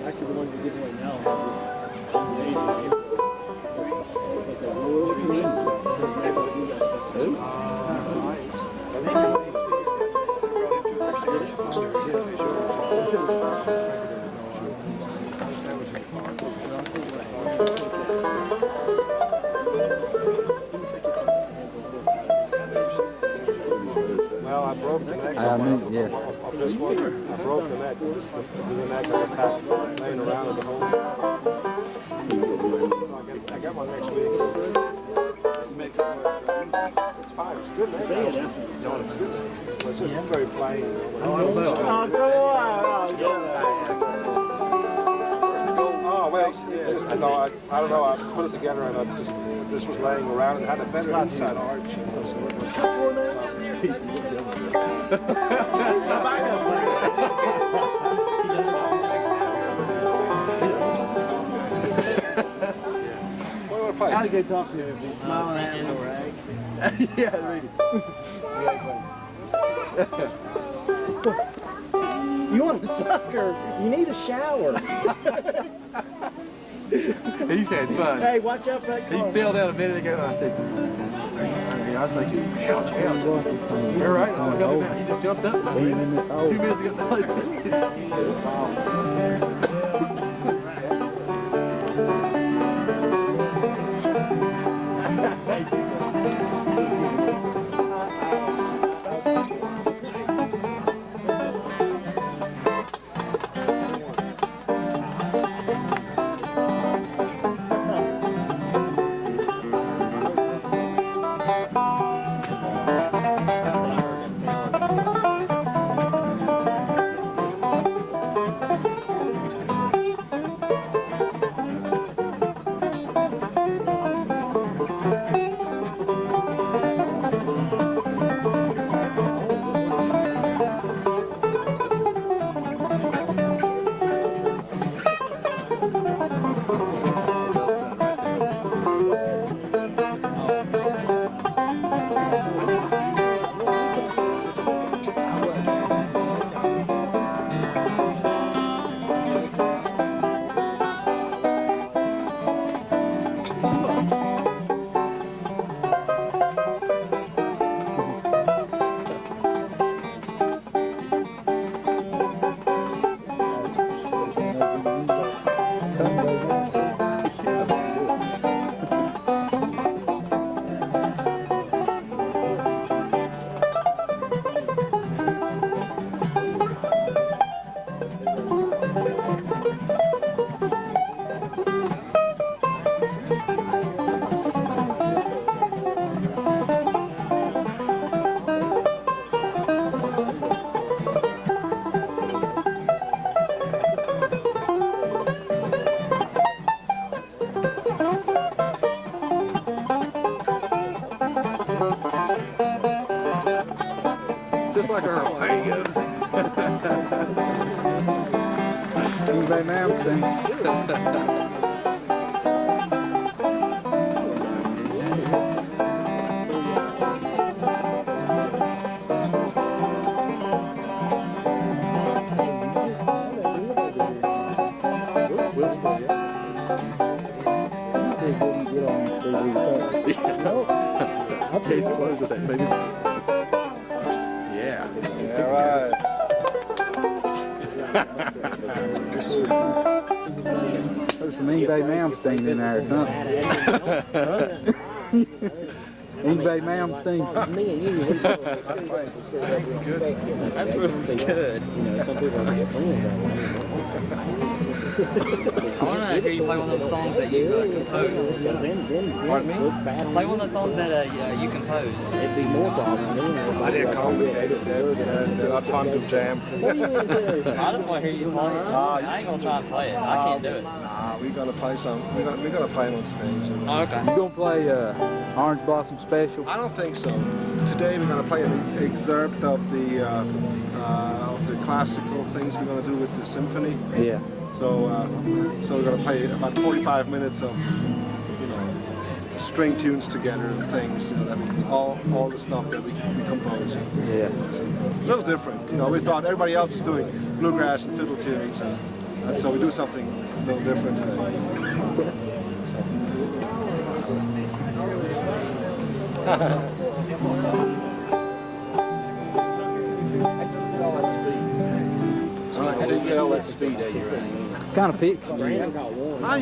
Actually, the ones you're giving away now Well, I broke the neck. Yeah. Of this one, I broke the neck. This is the neck I just had laying around in the hole. So I got one next week. It's fine. It's good neck. No, it's good. Well, it's just very plain. Oh, well, it's just, I don't know, I put it together and I just, this was laying around and had a better inside arch. How to go talk to him if he's smiling at him, right? Yeah, read it. You want a sucker? You need a shower. He's had fun. Hey, watch out for that car. He fell down a minute ago and I said, I was like, ouch, ouch. You're right, I'll help him out. He just jumped up. 2 minutes ago. Just like Earl. There you go. eBay Mounds thing. I'll take the close with that, baby. Yeah. All right. There's some eBay Mounds thing in there or something. eBay Mounds thing. That's good. That's really good. You know, some people are I want to hear you play one of those songs that you compose. Pardon me? Play one of those songs that you compose. It'd be more problems. I didn't complicate it. They're fun to jam. What are you going to do? I just want to hear you play it. I ain't going to try and play it. I can't do it. We're gonna play some. We're gonna play on stage. Oh, okay. You gonna play Orange Blossom Special? I don't think so. today we're going to play an excerpt of the classical things we're going to do with the symphony. Yeah. So so we're going to play about 45 minutes of, you know, string tunes together and things, you know, that all the stuff that we compose. Yeah. So, a little different, you know. We thought everybody else is doing bluegrass and fiddle tunes, and so we do something a little different today. Kind of picks. I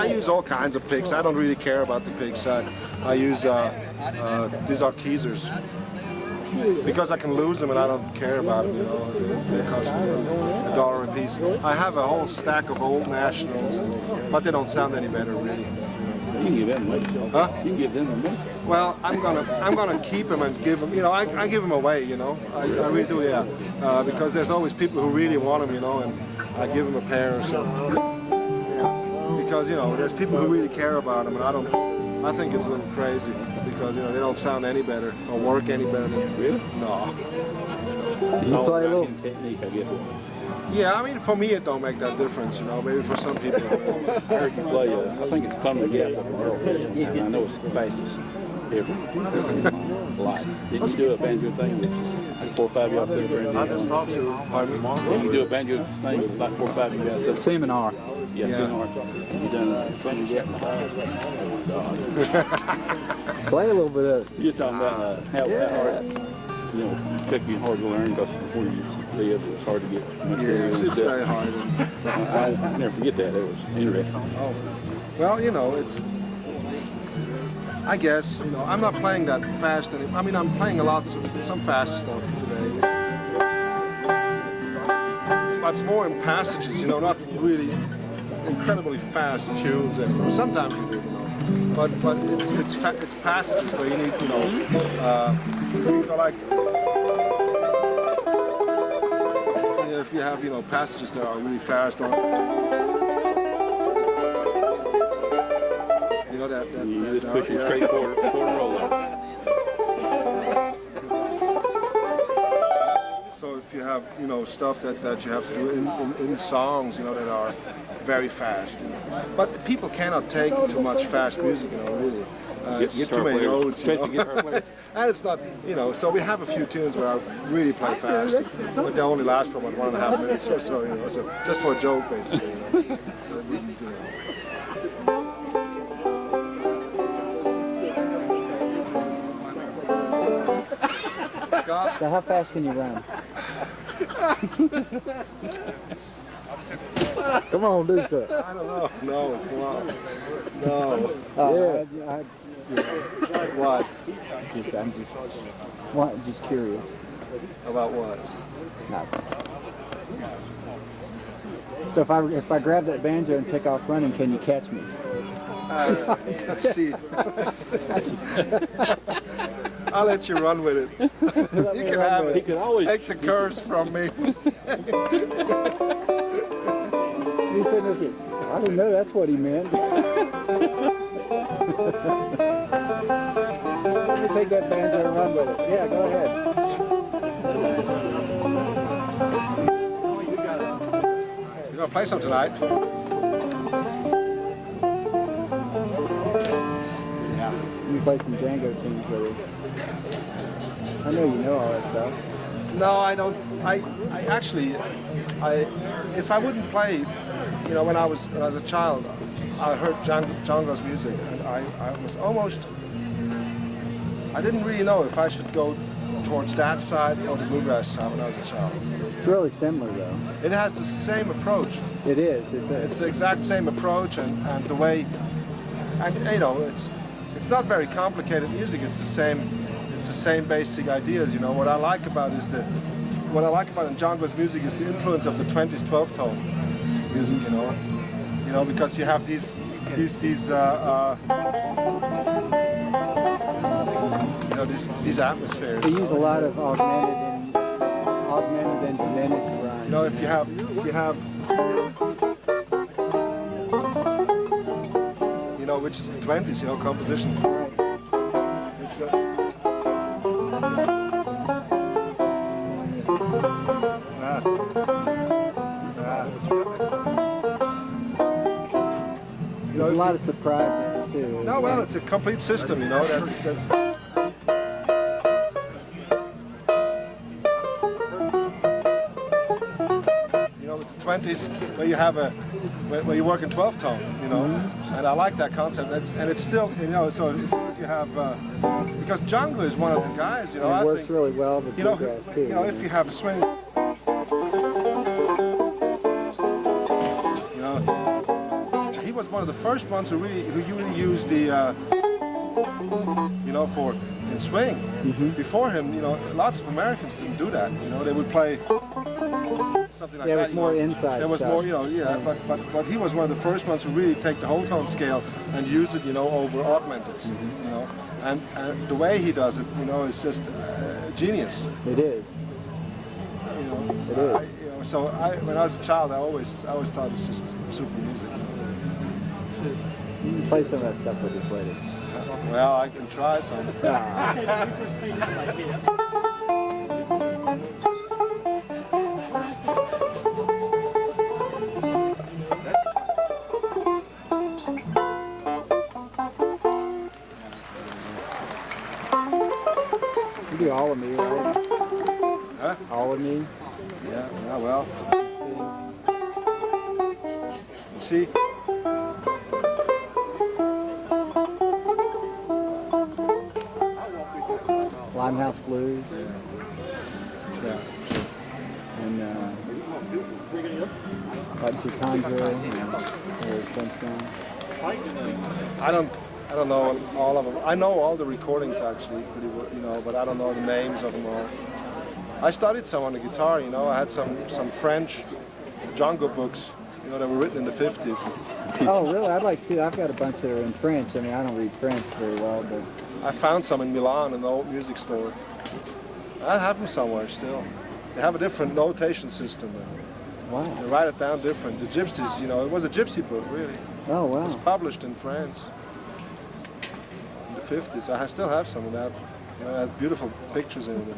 use all kinds of picks. I don't really care about the picks. I use these are keezers because I can lose them and I don't care about them. You know, they cost $1 a piece. I have a whole stack of old nationals, but they don't sound any better really. You can give them away. Huh? You can give them away. Well, I'm gonna keep them and give them. You know, I give them away. You know, I really do. Yeah, because there's always people who really want them. You know, and I give them a pair or so. Yeah. Because you know, there's people who really care about them, and I don't. I think it's a little crazy because you know they don't sound any better or work any better than. Really? No. You play a little. Technique, I guess. Yeah, I mean, for me it don't make that difference, you know. Maybe for some people. I heard you play. I think it's Come Together. And I know it's the fastest ever. Live. Did you do a banjo thing with 4 or 5 y'all sit there and I just talked to Did you do a banjo thing with like 4 or 5 y'all sit? Seminar. Yeah, seminar. You done Come Together? Play a little bit of it. You're talking about how hard, you know, took you hard to learn because before you live, it was hard to get material. Yeah, it's very hard. I never forget that. It was interesting. Oh, well, you know, it's. I guess, you know, I'm not playing that fast anymore. I mean, I'm playing some fast stuff today. But it's more in passages, you know, not really incredibly fast tunes anymore. Sometimes you do, you know. But it's passages where you need, you know, like if you have, you know, passages that are really fast on. You know that you just push your straight quarter roll up. So if you have, you know, stuff that you have to do in songs, you know, that are very fast. You know. But people cannot take too much fast music, you know, really. It's too many notes, you know. And it's not, you know, so we have a few tunes where I really play fast. But they only last for about 1.5 minutes or so, you know, so just for a joke, basically. You know. Scott? So how fast can you run? Come on, do so. I don't know. No, come on. No. Yeah. What? I'm just curious. About what? Nothing. So if I grab that banjo and take off running, can you catch me? Let's see. I'll let you run with it. You can have it. He could always take the curse from me. He said, I didn't know that's what he meant. Let me take that banjo and run with it. Yeah, go ahead. You gonna play some tonight? Yeah. You play some Django tunes with us. I know you know all that stuff. No, I don't. I actually, if I wouldn't play, you know, when I was a child, I heard Django's music, and I was almost. I didn't really know if I should go towards that side or the bluegrass side when I was a child. It's really similar, though. It has the same approach. It is. It's the exact same approach, and the way, and you know, it's not very complicated music. It's the same basic ideas. You know, what I like about in Django's music is the influence of the 20s 12-tone music. You know, because you have these atmospheres. They use a lot of augmented and diminished rhymes. You know, if you have, you know, which is the 20s, you know, composition. lot of surprise in it too. No, well, it's a complete system, you know. That's you know, with the 20s, where you have where you work in 12 tone, you know, and I like that concept. And it's still, you know, so as soon as you have, because Django is one of the guys, you know. It I works think, really well with bluegrass too. you know, if you have a swing. He was one of the first ones who really used the, you know, in swing. Before him, you know, lots of Americans didn't do that. You know, they would play something like that. There was more inside. There was more, you know, but he was one of the first ones who really take the whole tone scale and use it, you know, over augmenteds. You know, and the way he does it, you know, is just genius. It is. You know, it is. You know, so when I was a child, I always thought it's just super music. You can play some of that stuff with us later. Well, I can try some. You do All of Me, right? Huh? All of Me? Yeah, well. See? Limehouse Blues. Yeah. And like Chitandra, there's one song. I don't know all of them. I know all the recordings actually pretty well, you know, but I don't know the names of them all. I studied some on the guitar, you know. I had some French Django books, you know, that were written in the 50s. Oh, really? I'd like to see. I've got a bunch that are in French. I mean, I don't read French very well, but I found some in Milan in the old music store. I have them somewhere still. They have a different notation system now. Wow. They write it down different. The Gypsies, you know, it was a gypsy book, really. Oh, It was wow. published in France in the 50s. I still have some of that. You know, it had beautiful pictures in it.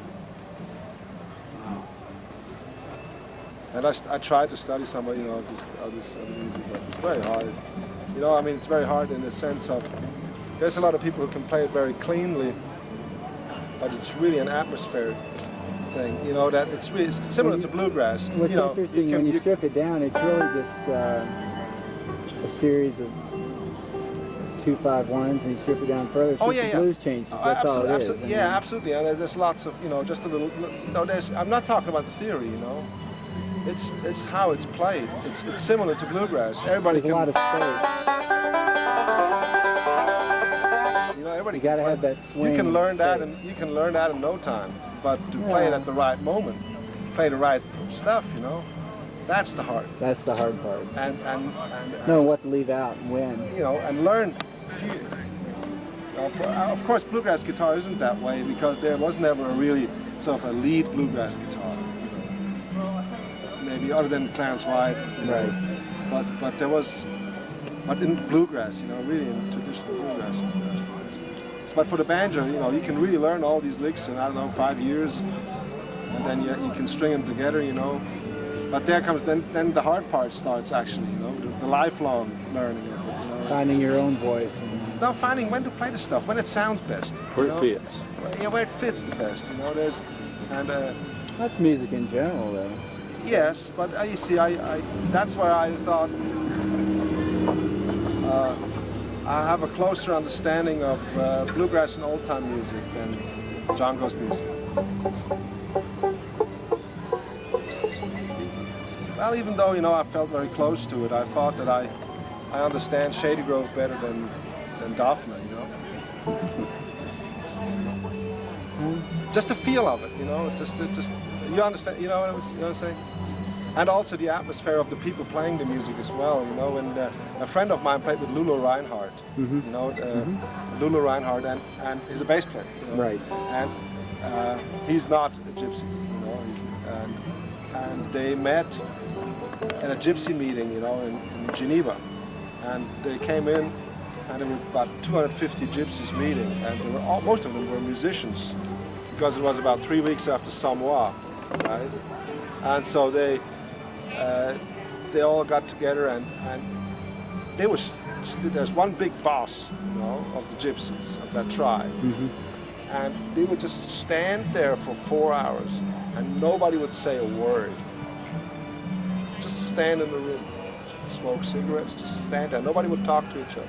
And I tried to study some, you know, of this music, but it's very hard. You know, I mean, it's very hard in the sense of there's a lot of people who can play it very cleanly, but it's really an atmospheric thing. You know, that it's really similar to bluegrass. What's you know, interesting, when you strip it down, it's really just a series of 2-5-1s, and you strip it down further. It's just the blues changes. That's all it is. Yeah, absolutely. And there's lots of, you know, just a little. You know, I'm not talking about the theory. You know, it's how it's played. It's similar to bluegrass. Everybody There's a lot of space. You know, everybody. You got to have that swing. You can learn that, and you can learn that in no time. But to play it at the right moment, play the right stuff. You know, that's the hard. That's the hard part. And knowing what to leave out and when. You know, and learn. Of course, bluegrass guitar isn't that way because there was never a really sort of a lead bluegrass guitar. Maybe other than Clarence White. Right. But there was, but in bluegrass, you know, really in traditional bluegrass. But for the banjo, you know, you can really learn all these licks in, I don't know, 5 years, and then you can string them together, you know. But there comes, then the hard part starts actually, you know, the lifelong learning of it, you know. Finding your own voice. No, finding when to play the stuff, when it sounds best. Where it fits. Yeah, where it fits the best, you know. That's music in general, though. Yes, but you see, that's where I thought I have a closer understanding of bluegrass and old-time music than Django's music. Well, even though, you know, I felt very close to it, I thought that I understand Shady Grove better than Daphne, you know. Just the feel of it, you know, just you understand, you know what I'm saying? And also the atmosphere of the people playing the music as well, you know. And a friend of mine played with Lulu Reinhardt, you know, Lulu Reinhardt, and he's a bass player, you know? Right. And he's not a gypsy, you know. And they met at a gypsy meeting, you know, in Geneva, and they came in, and there were about 250 gypsies meeting, and most of them were musicians, because it was about 3 weeks after Samoa, right? And so they all got together, and they were there's one big boss, you know, of the gypsies, of that tribe. Mm-hmm. And they would just stand there for 4 hours and nobody would say a word. Just stand in the room, smoke cigarettes, just stand there. Nobody would talk to each other.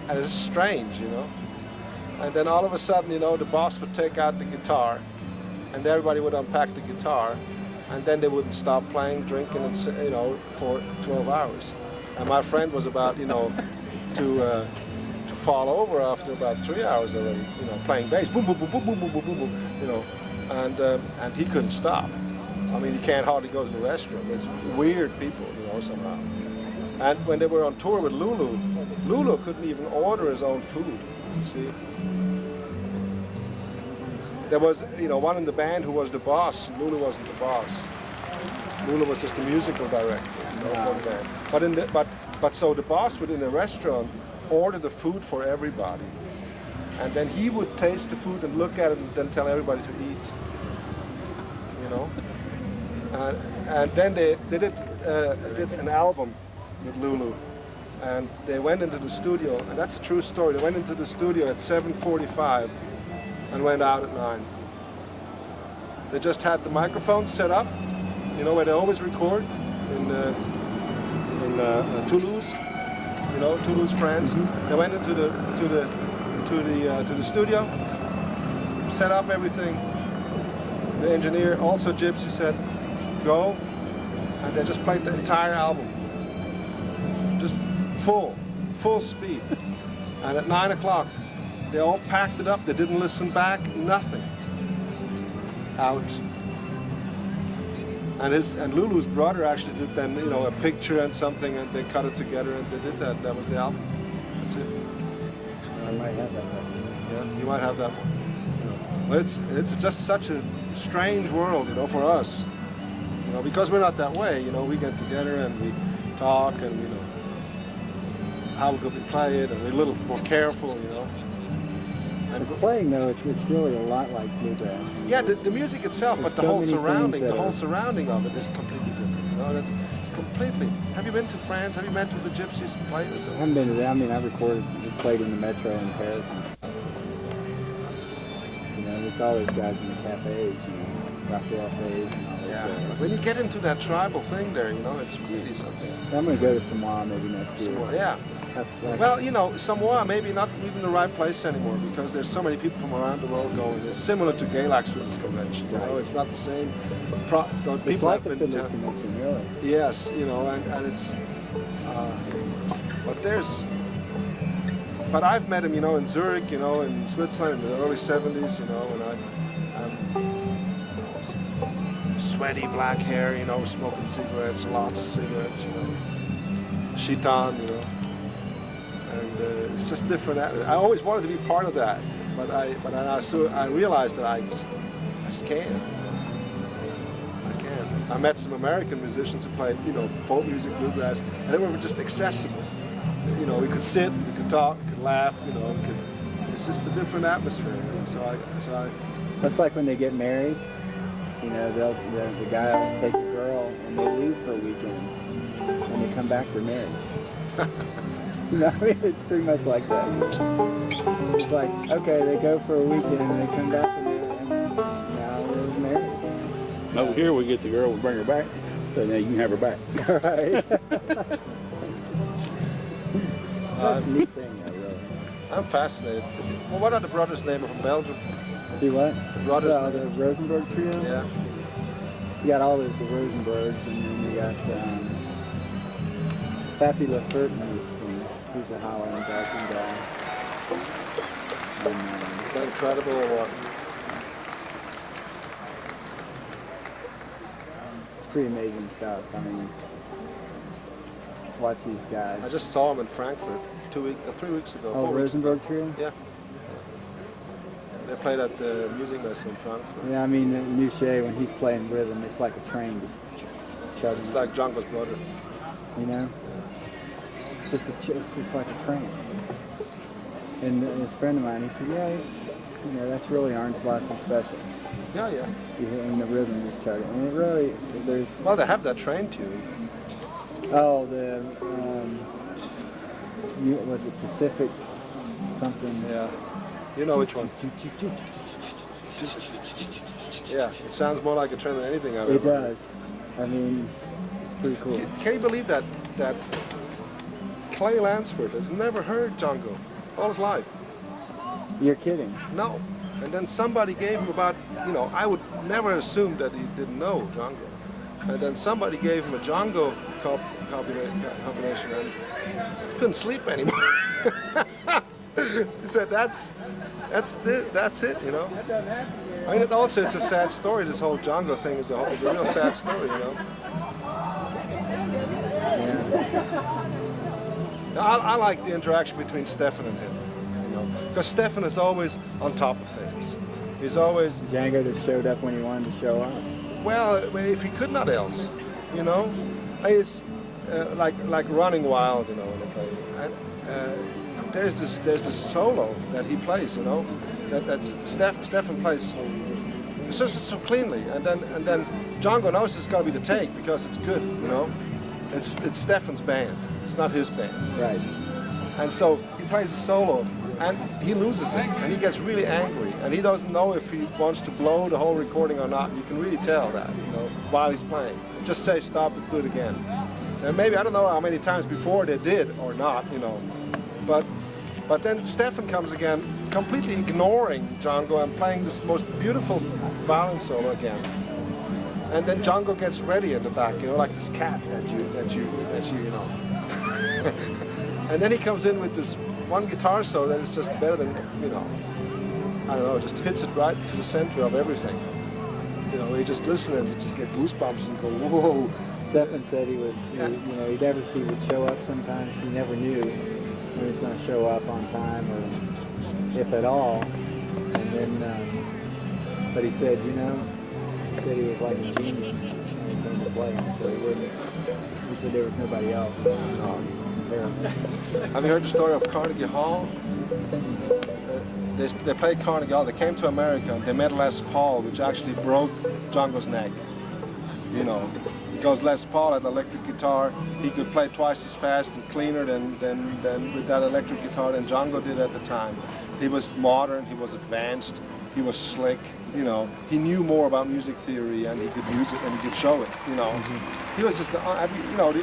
And it's strange, you know. And then all of a sudden, you know, the boss would take out the guitar and everybody would unpack the guitar and then they wouldn't stop playing, drinking, and, you know, for 12 hours. And my friend was about, you know, to fall over after about 3 hours already, you know, playing bass, boom, boom, boom, boom, boom, boom, boom, boom, boom, you know, and he couldn't stop. I mean, he can't hardly go to the restroom. It's weird people, you know, somehow. And when they were on tour with Lulu, Lulu couldn't even order his own food, you see. There was, you know, one in the band who was the boss. Lulu wasn't the boss. Lulu was just the musical director, you know, for the band. But so the boss would in the restaurant order the food for everybody, and then he would taste the food and look at it and then tell everybody to eat. You know, and then they did an album with Lulu, and they went into the studio, and that's a true story. They went into the studio at 7:45 and went out at 9. They just had the microphones set up, you know, where they always record in Toulouse. You know, Toulouse, France. Mm-hmm. They went into the studio, set up everything. The engineer, also gypsy, said, "Go," and they just played the entire album, just full speed. And at 9 o'clock, they all packed it up. They didn't listen back, nothing. Out. And Lulu's brother actually did then, you know, a picture and something, and they cut it together, and they did that. That was the album. That's it. I might have that one. Yeah, you might have that one. But it's just such a strange world, you know, for us. You know, because we're not that way. You know, we get together and we talk, and you know, how we play it, and we're a little more careful, you know. As playing though, it's really a lot like bluegrass. Yeah, the music itself, but the so whole many surrounding, things the whole surrounding of it is completely different. You know, it's completely. Have you been to France? Have you been to the gypsies and played with them? I haven't been to that. I mean, I've played in the metro in Paris and stuff. You know, there's all those guys in the cafes, you know, Raphael Fays and all those guys. When you get into that tribal thing there, you know, it's really something. I'm going to go to Samoa maybe next year. Samoa, yeah. Well, you know, Samoa maybe not even the right place anymore because there's so many people from around the world going. It's similar to Galax Fiddlers Convention. You know, it's not the same. It's like the Fiddlers Convention, really. Yes, you know, and it's. But I've met him, you know, in Zurich, you know, in Switzerland in the early '70s, you know, and sweaty black hair, you know, smoking cigarettes, lots of cigarettes, you know, chitan, you know. And it's just different. I always wanted to be part of that, but I realized that I just can't. I can't. I met some American musicians who played, you know, folk music, bluegrass, and they were just accessible. You know, we could sit, we could talk, we could laugh, you know. It's just a different atmosphere. You know? So I. That's like when they get married. You know, the guy will take a girl and they leave for a weekend, and they come back, they're married. You know, it's pretty much like that. It's like, okay, they go for a weekend and they come back and now they're married. Over here we get the girl, we bring her back, so now you can have her back. Right. That's a neat thing, though, really. I'm fascinated. Well, what are the brothers' names from Belgium? See what? The brothers. The Rosenberg trio? Yeah. You got all the Rosenbergs, and then you got Pappy Lafurton. He's a Holland Belgian guy. And, is that incredible or what? It's pretty amazing stuff. I mean, just watch these guys. I just saw him in Frankfurt 3 weeks ago. Oh, Rosenberg trio? Yeah. They played at the music lesson in Frankfurt. Yeah, I mean, Nuche, when he's playing rhythm, it's like a train just chugging. It's like Django's brother. You know? It's just like a train. And this friend of mine, he said, yeah, you know, that's really Orange Blossom special. Yeah, yeah. And the rhythm is chugging. And it really, there's... Well, they have that train tune. Oh, the was it Pacific something? Yeah. You know which one? Yeah, it sounds more like a train than anything I've It ever heard. does. I mean, it's pretty cool. Can you believe that Clay Lansford has never heard Django all his life? You're kidding. No. And then somebody gave him about, I would never assume that he didn't know Django. And then somebody gave him a Django combination and he couldn't sleep anymore. He said, that's it, I mean, also it's a sad story. This whole Django thing is a real sad story, I like the interaction between Stefan and him, because Stefan is always on top of things. He's always... Django just showed up when he wanted to show up. Well, if he could not else, It's like Running Wild, when they play. And, there's this solo that he plays, that Stefan plays so cleanly, and then Django knows it's got to be the take because it's good, It's Stefan's band. It's not his band. Right. And so he plays a solo, and he loses it, and he gets really angry, and he doesn't know if he wants to blow the whole recording or not. You can really tell that, while he's playing. Just say stop, let's do it again. And maybe, I don't know how many times before they did or not, But then Stefan comes again, completely ignoring Django and playing this most beautiful violin solo again. And then Django gets ready in the back, like this cat that you And then he comes in with this one guitar solo that is just better than, I don't know, just hits it right to the center of everything. You just listen and you just get goosebumps and go, whoa. Stefan said he would show up sometimes. He never knew when he was going to show up on time or if at all. And then, but he said, he said he was like a genius when he came to play. So he said there was nobody else there. Have you heard the story of Carnegie Hall? They played Carnegie Hall. They came to America. They met Les Paul, which actually broke Django's neck. Because Les Paul had an electric guitar. He could play twice as fast and cleaner than with that electric guitar than Django did at the time. He was modern. He was advanced. He was slick. He knew more about music theory, and he could use it and he could show it. He was just, the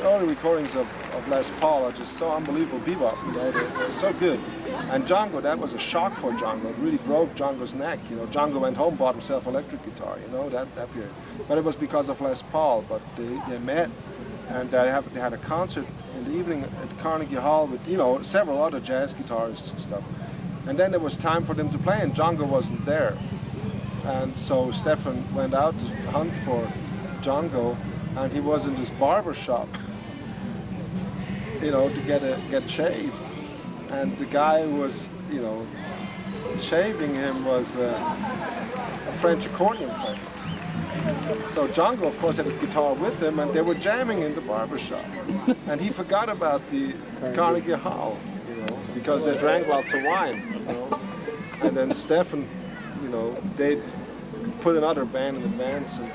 early recordings of Les Paul are just so unbelievable bebop. They're so good. And Django, that was a shock for Django. It really broke Django's neck. Django went home, bought himself an electric guitar. That period. But it was because of Les Paul. But they met, and they had a concert in the evening at Carnegie Hall with several other jazz guitarists and stuff. And then there was time for them to play, and Django wasn't there. And so Stefan went out to hunt for Django, and he was in this barber shop, to get shaved. And the guy who was, shaving him was a French accordion player. So Django, of course, had his guitar with him, and they were jamming in the barber shop. And he forgot about the Carnegie Hall, because they drank lots of wine, And then Stefan, they put another band in advance, and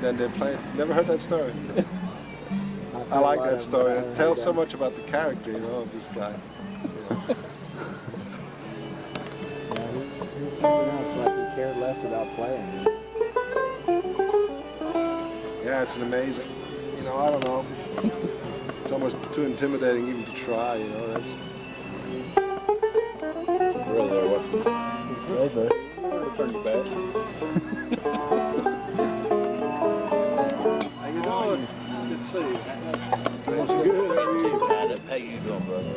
then they played. Never heard that story? I like that story. It tells so much about the character, of this guy. Yeah, he was something else, like he cared less about playing. Yeah, it's an amazing, I don't know. It's almost too intimidating even to try, that's... Really there watching. Over. Turn your back. How you doing? Good to see you. Good, how are you? How you doing, brother?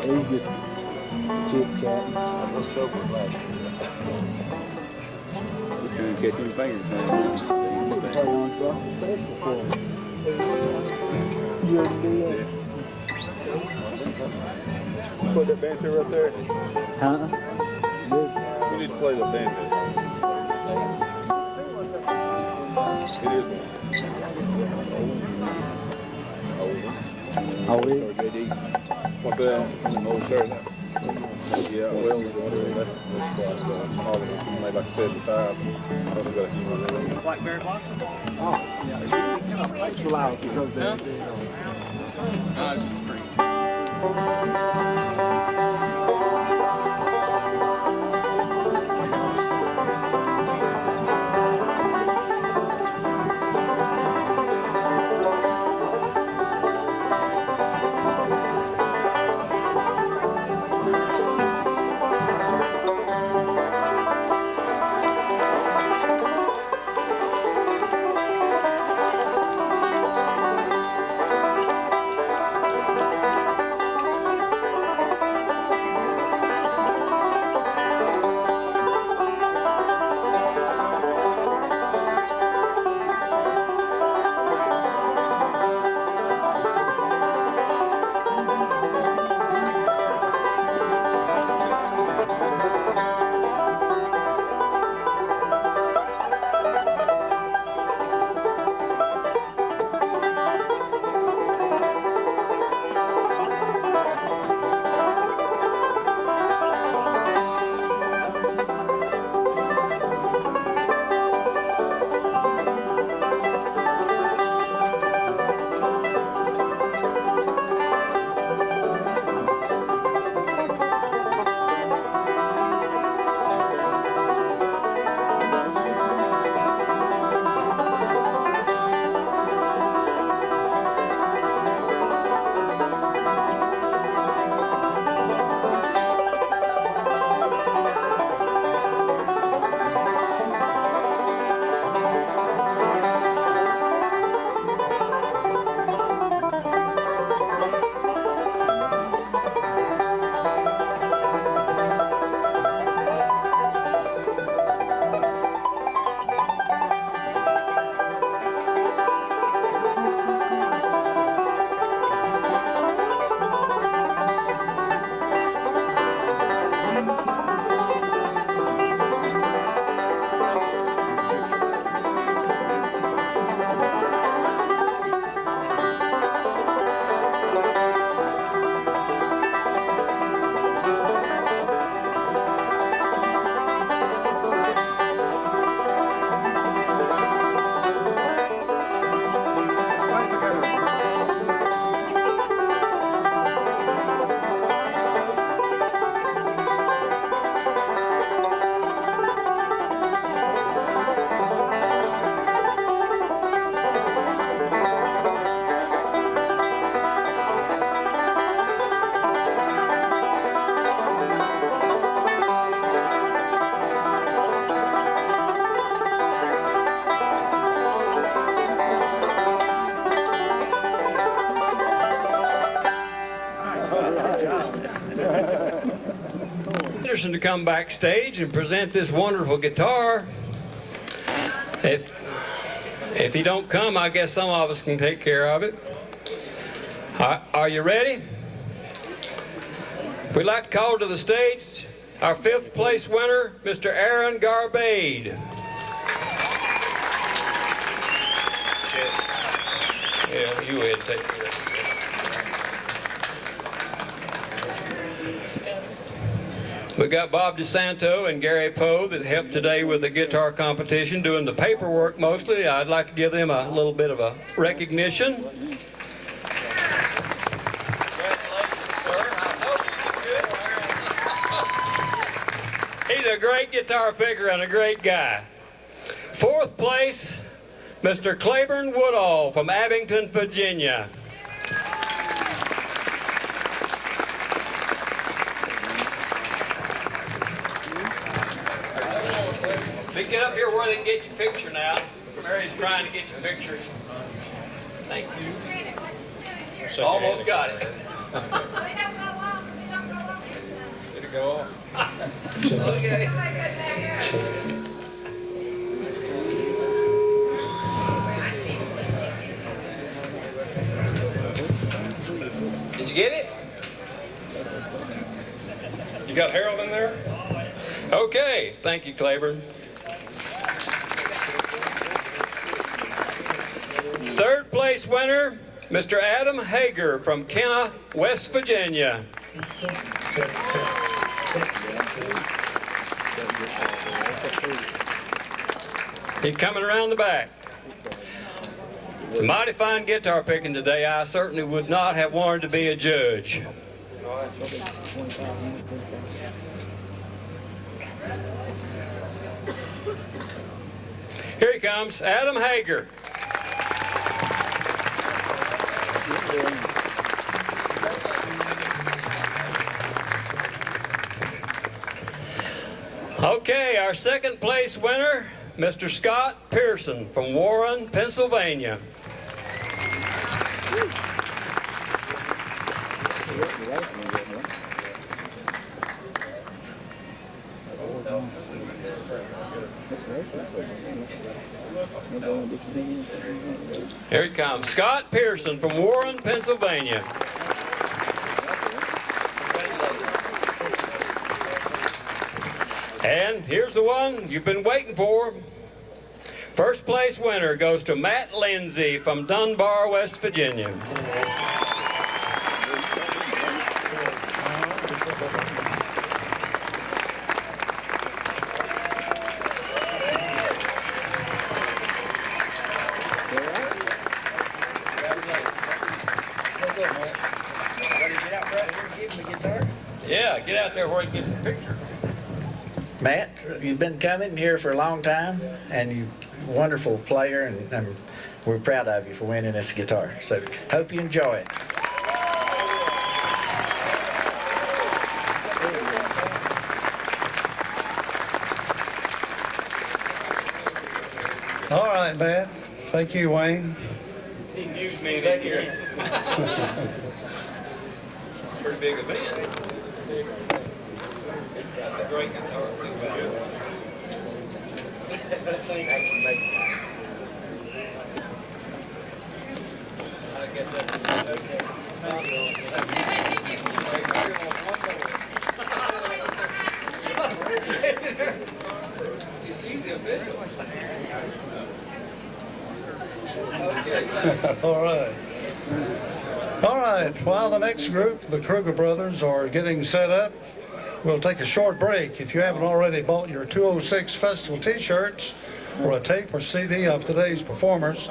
He's just chit-chatting. I was sober last year. You couldn't catch your fingers. Put that banjo right there. Huh? We need to play the banjo. It is one. Are we? JD. What's that? Old shirt. Yeah, well, that's quite smaller. Made like 75. I don't know got a few more there. Blackberry blossom? Oh, yeah. You know, it's loud because they you know. No, it's just free. Henderson to come backstage and present this wonderful guitar. If he don't come, I guess some of us can take care of it. Are you ready? We'd like to call to the stage our 5th place winner, Mr. Aaron Garbade. Yeah, you would take care of it. We got Bob DeSanto and Gary Poe that helped today with the guitar competition, doing the paperwork mostly. I'd like to give them a little bit of a recognition. Congratulations, sir. I hope you did good. He's a great guitar picker and a great guy. 4th place, Mr. Claiborne Woodall from Abington, Virginia. Get up here where they can get your picture now. Mary's trying to get your picture. Thank you. Almost got it. Did it go off? Okay. Did you get it? You got Harold in there? Okay. Thank you, Claiborne. 3rd place winner, Mr. Adam Hager from Kenna, West Virginia. He's coming around the back. It's a mighty fine guitar picking today. I certainly would not have wanted to be a judge. Here he comes, Adam Hager. Okay, our second place winner, Mr. Scott Pearson from Warren, Pennsylvania. Here he comes, Scott Pearson from Warren, Pennsylvania. And here's the one you've been waiting for. First place winner goes to Matt Lindsay from Dunbar, West Virginia. Yeah, get out there where you can get some pictures. Matt, you've been coming here for a long time, and you're a wonderful player, and we're proud of you for winning this guitar. So hope you enjoy it. All right, Matt. Thank you, Wayne. He used me this year. Pretty big event. That's a great guitar too. It's easy official. All right. All right. While the next group, the Kruger brothers, are getting set up, we'll take a short break. If you haven't already bought your 206 Festival t-shirts or a tape or CD of today's performers,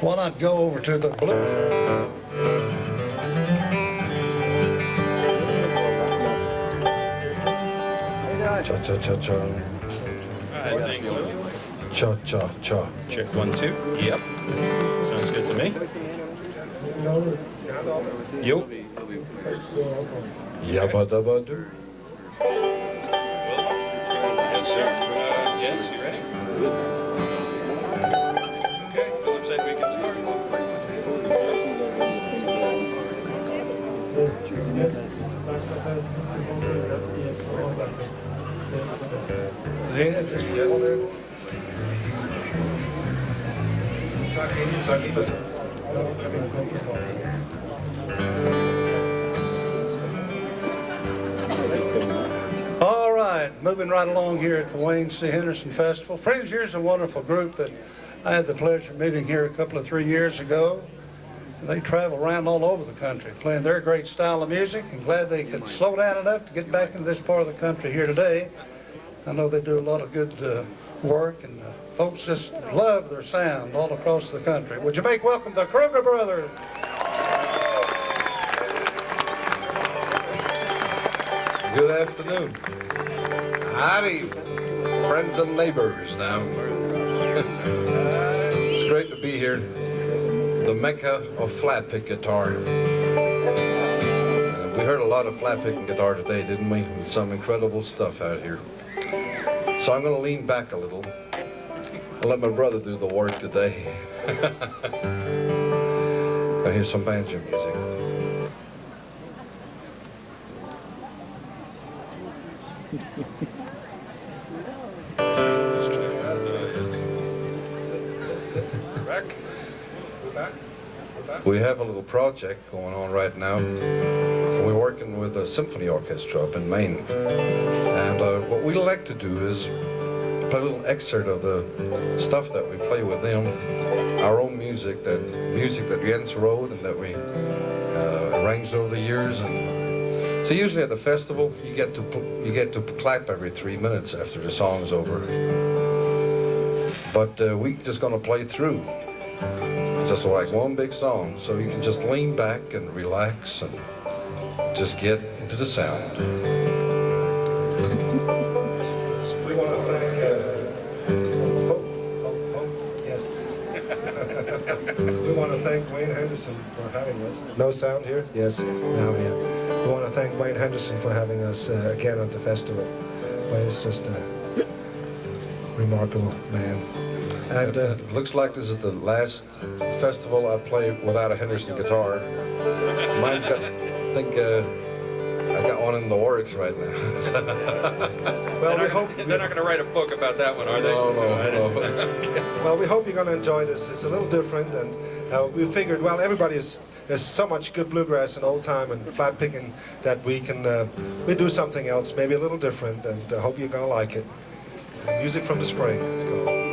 why not go over to the blue... Cha-cha-cha-cha. All right, thank you. Cha-cha-cha. Check 1, 2. Yep. Sounds good to me. Yo. Yabba-dabba-doo. Yes, sir. Yes, you ready? Okay, Philip said we can start. Yeah, just yell there. All right, moving right along here at the Wayne C. Henderson Festival. Friends, here's a wonderful group that I had the pleasure of meeting here a couple of 3 years ago. They travel around all over the country playing their great style of music, and glad they could slow down enough to get back into this part of the country here today. I know they do a lot of good work, and folks just love their sound all across the country. Would you make welcome the Kruger brothers? Good afternoon. Howdy, friends and neighbors now. It's great to be here, the Mecca of flat pick guitar. We heard a lot of flat picking guitar today, didn't we? With some incredible stuff out here. So I'm going to lean back a little and let my brother do the work today. Now here's some banjo music. We have a little project going on right now. We're working with a symphony orchestra up in Maine. And what we like to do is play a little excerpt of the stuff that we play with them, our own music that Jens wrote and that we arranged over the years. And So usually at the festival, you get to clap every 3 minutes after the song's over. But we're just going to play through, just like one big song. So you can just lean back and relax and just get into the sound. We want to thank. Yes. We want to thank Wayne Henderson for having us. No sound here? Yes. Now we have. We want to thank Wayne Henderson for having us again at the festival. Wayne's just a remarkable man. And it looks like this is the last festival I play without a Henderson guitar. Mine's got, I think, I got one in the works right now. well, we hope they're not going to write a book about that one, are they? No. Well, we hope you're going to enjoy this. It's a little different, and we figured, well, there's so much good bluegrass and old time and flat picking that we do something else, maybe a little different, and I hope you're going to like it. Music from the Spring. Let's go.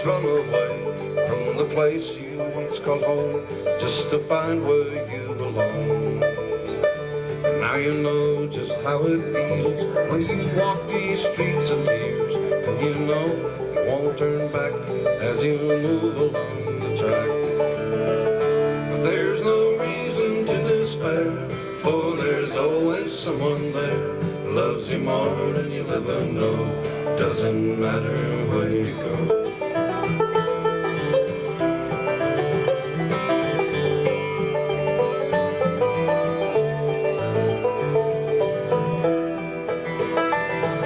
run away from the place you once called home, just to find where you belong. And now you know just how it feels when you walk these streets of tears, and you know you won't turn back as you move along the track. But there's no reason to despair, for there's always someone there who loves you more than you'll ever know. Doesn't matter where you go.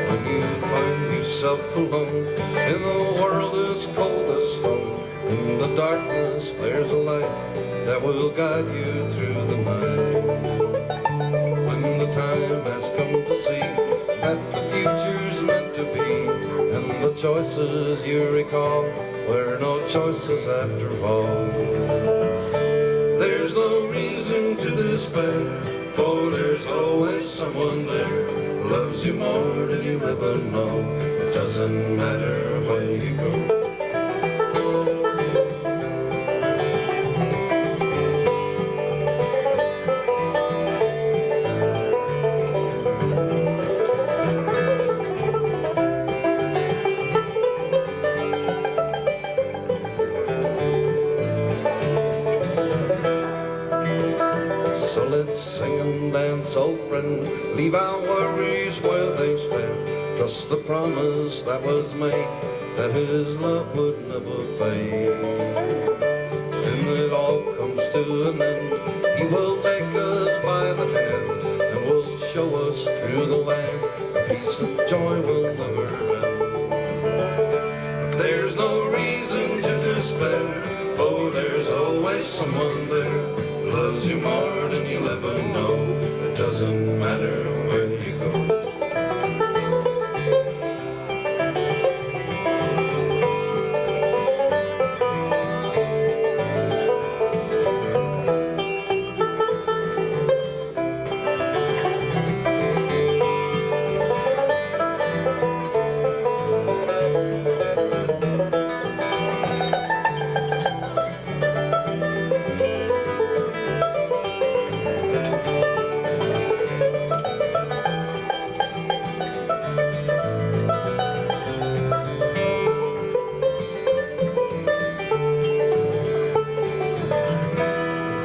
When you find yourself alone in the world as cold as stone, in the darkness there's a light that will guide you through the night. When the time has come to see that the future's meant to be, and the choices you recall were no choices after all. There's no reason to despair, for there's always someone there who loves you more than you ever know. It doesn't matter where you go. So let's sing and dance, old friend, leave our worries where they stand. Trust the promise that was made, that his love would never fade. When it all comes to an end, he will take us by the hand, and will show us through the land a peace and joy will never end. But there's no reason to despair, for there's always someone there who loves you more than you'll ever know. It doesn't matter where you go.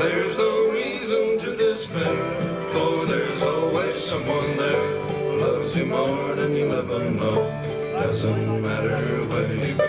There's no reason to despair, for there's always someone there who loves you more than you'll ever know. Doesn't matter where you go.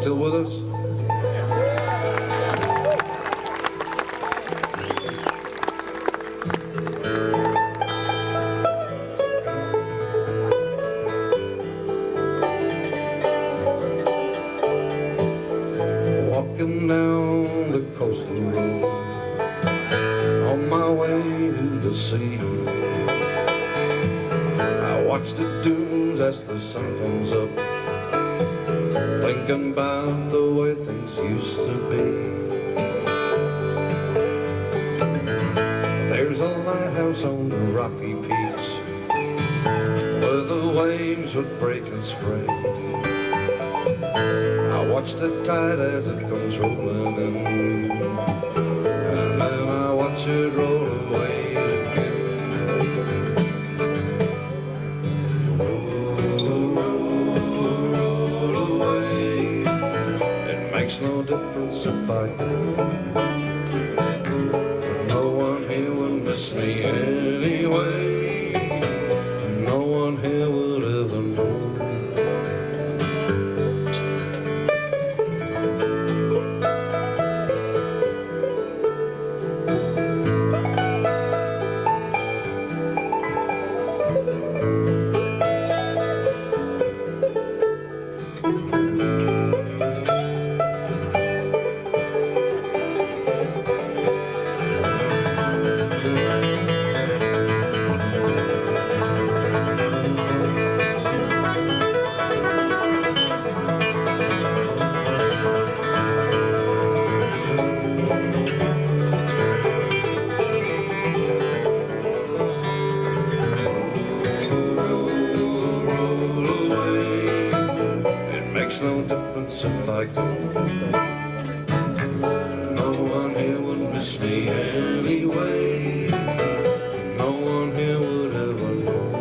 still with us? Walking down the coastal road on my way to the sea, I watch the dunes as the sun comes up, thinking about the way things used to be. There's a lighthouse on the rocky peaks where the waves would break and spray. I watch the tide as it comes rolling in, and then I watch it roll away again. Roll away. It makes no difference if I go. No one here will miss me anyway. No one here will ever know. No difference if I go. No one here would miss me anyway. No one here would ever know.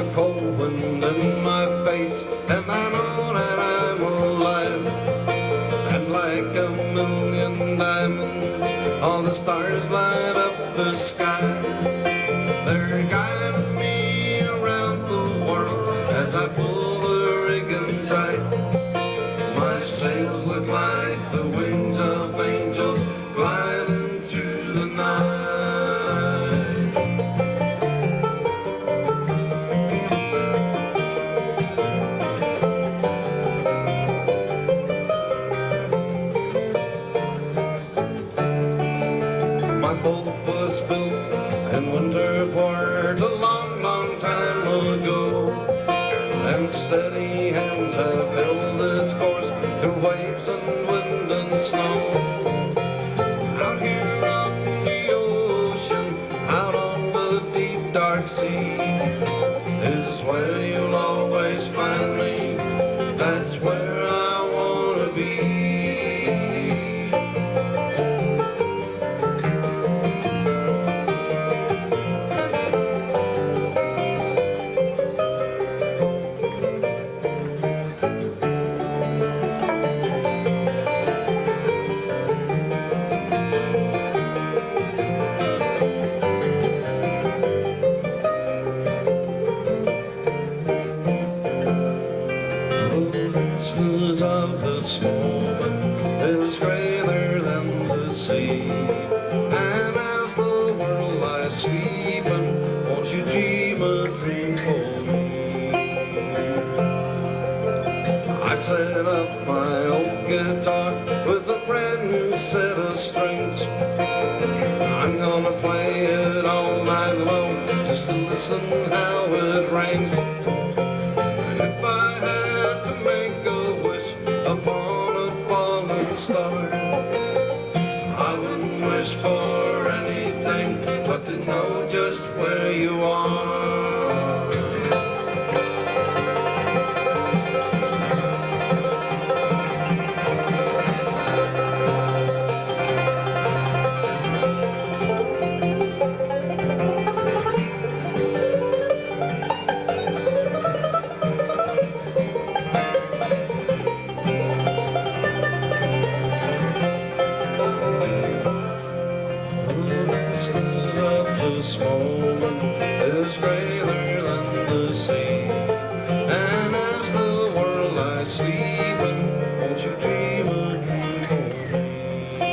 the cold wind in my face, and I know that I'm alive. And like a million diamonds, all the stars light up the sky. They're guiding me around the world as I pull the rigging tight. My sails look like the wings of angels gliding through the night. My boat was built in winter port a long, long time ago, and steady hands have held its course through waves and wind and snow. Out here on the ocean, out on the deep dark sea, is where you'll always find me. That's where I want to be. The of this moment is greater than the sea, and as the world lies sleeping, won't you dream a dream for me? I set up my old guitar with a brand new set of strings. I'm gonna play it all night long just to listen how it rings. And if I had to make a wish upon a fallen star, I wouldn't wish for anything but to know just where you are. This moment is greater than the sea, and as the world lies sleeping, won't you dream a dream for me?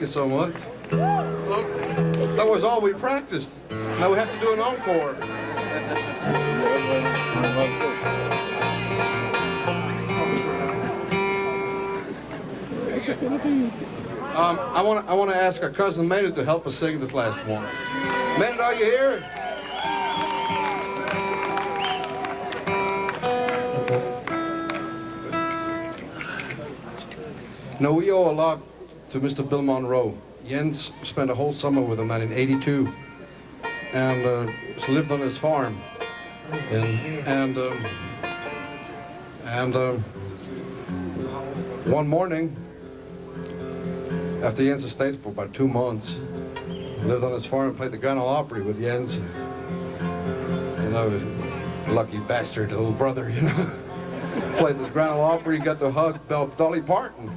so much. Look, that was all we practiced. Now we have to do an encore. I want to ask our cousin Maynard to help us sing this last one. Maynard, are you here? No, we owe a lot to Mr. Bill Monroe. Jens spent a whole summer with him in '82, and lived on his farm. One morning, after Jens stayed for about 2 months, lived on his farm and played the Grand Ole Opry with Jens. You know, lucky bastard, little brother, you know. Played the Grand Ole Opry, got to hug Dolly Parton.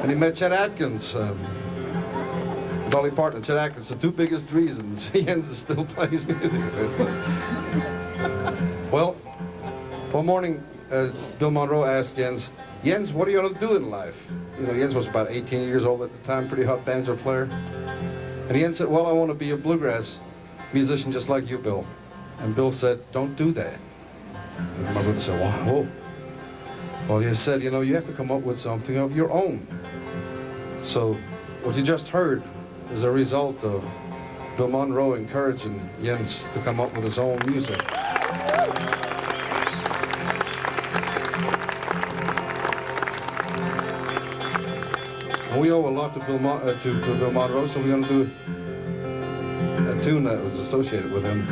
And he met Chet Atkins. Dolly Parton and Chet Atkins, the two biggest reasons Jens still plays music. Well, one morning, Bill Monroe asked Jens, what are you going to do in life? You know, Jens was about 18 years old at the time, pretty hot banjo player. And Jens said, well, I want to be a bluegrass musician just like you, Bill. And Bill said, don't do that. And my brother said, whoa. Well, he said, you know, you have to come up with something of your own. So what you just heard is a result of Bill Monroe encouraging Jens to come up with his own music. And we owe a lot to Bill Monroe, so we're going to do a tune that was associated with him.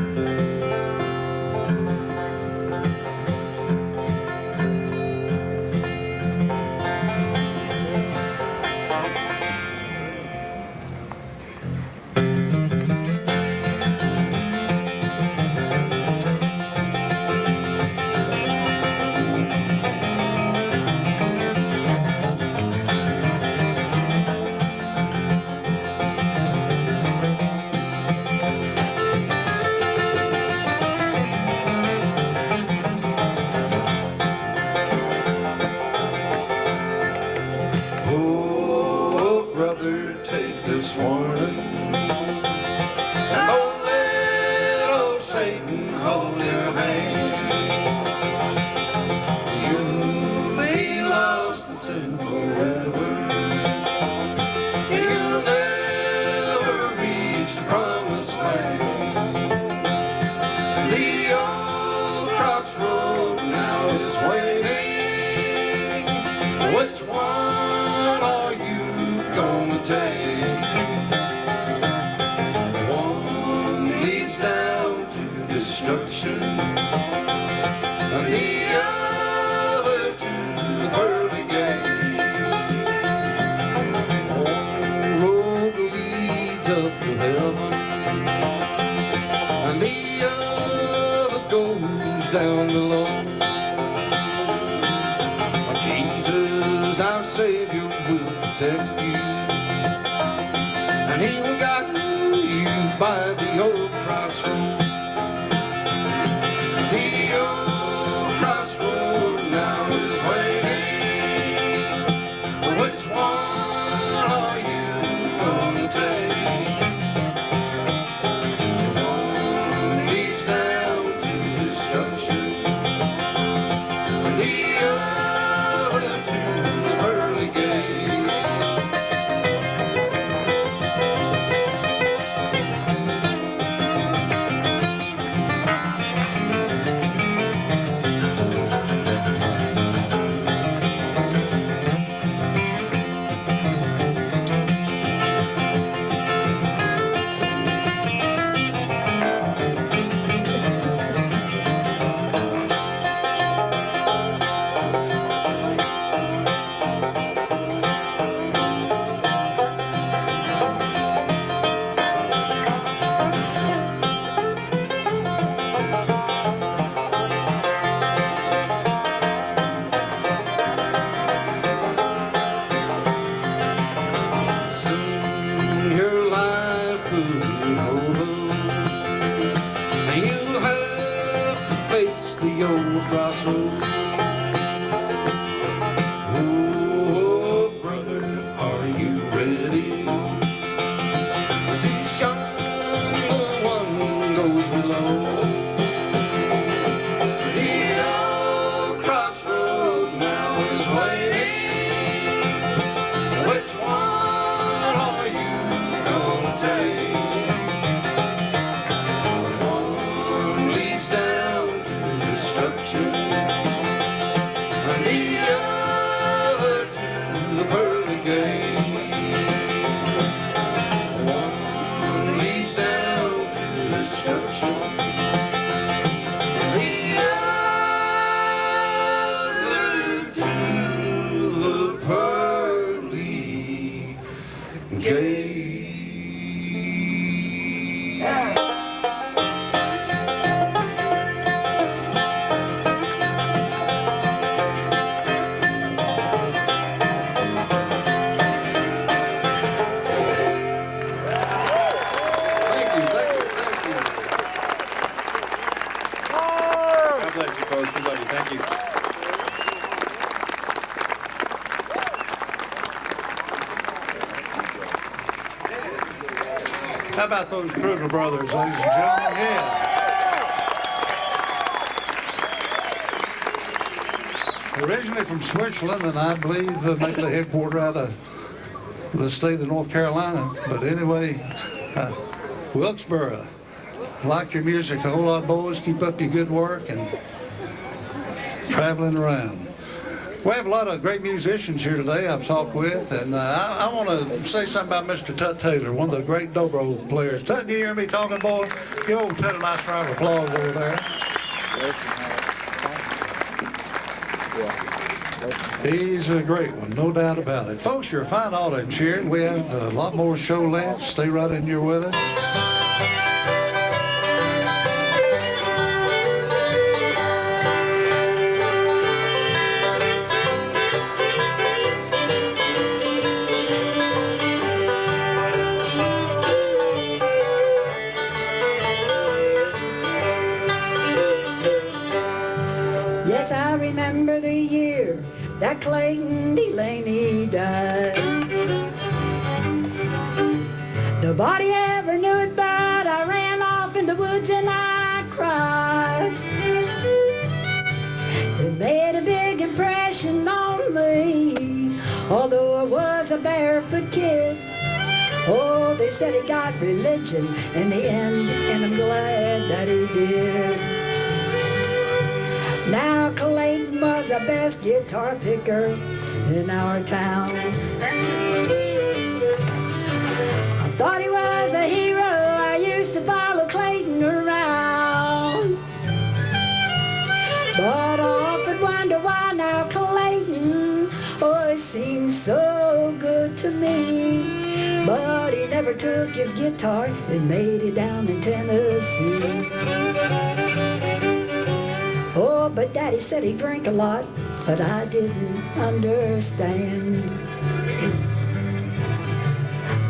Oh, brother, are Mr. Coach. We love you. Thank you. How about those Kruger brothers, ladies and gentlemen? Yeah. Originally from Switzerland, and I believe maybe the headquarters out of the state of North Carolina. But anyway, Wilkesboro. Like your music a whole lot, boys. Keep up your good work and traveling around. We have a lot of great musicians here today I've talked with, and I want to say something about Mr. Tut Taylor, one of the great dobro players. Tut, do you hear me talking, boy? Give old Tut a nice round of applause over there. He's a great one, no doubt about it. Folks, you're a fine audience here, and we have a lot more show left. Stay right in here with us. Yes, I remember the year that Clayton Delaney died. Nobody ever knew it, but I ran off in the woods and I cried. It made a big impression on me, although I was a barefoot kid. Oh, they said he got religion in the end, and I'm glad that he did. Now Clayton was the best guitar picker in our town. I thought he was a hero. I used to follow Clayton around. But I often wonder why now Clayton always seems so good to me. But he never took his guitar and made it down in Tennessee. Oh, but Daddy said he drank a lot, but I didn't understand.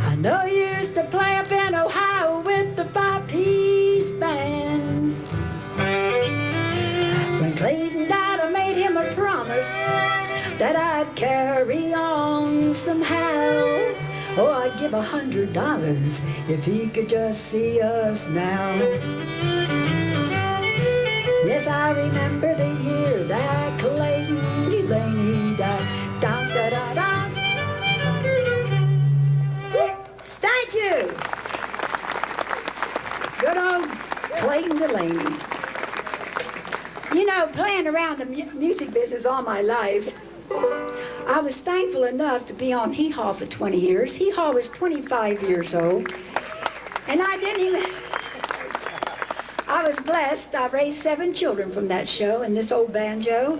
I know he used to play up in Ohio with the 5-piece band. When Clayton died, I made him a promise that I'd carry on somehow. Oh, I'd give $100 if he could just see us now. Yes, I remember the year that Clayton Delaney died. Da, da, da, da. Thank you. Good old Clayton Delaney. You know, playing around the music business all my life, I was thankful enough to be on Hee Haw for 20 years. Hee Haw was 25 years old, and I didn't even... I was blessed. I raised 7 children from that show and this old banjo.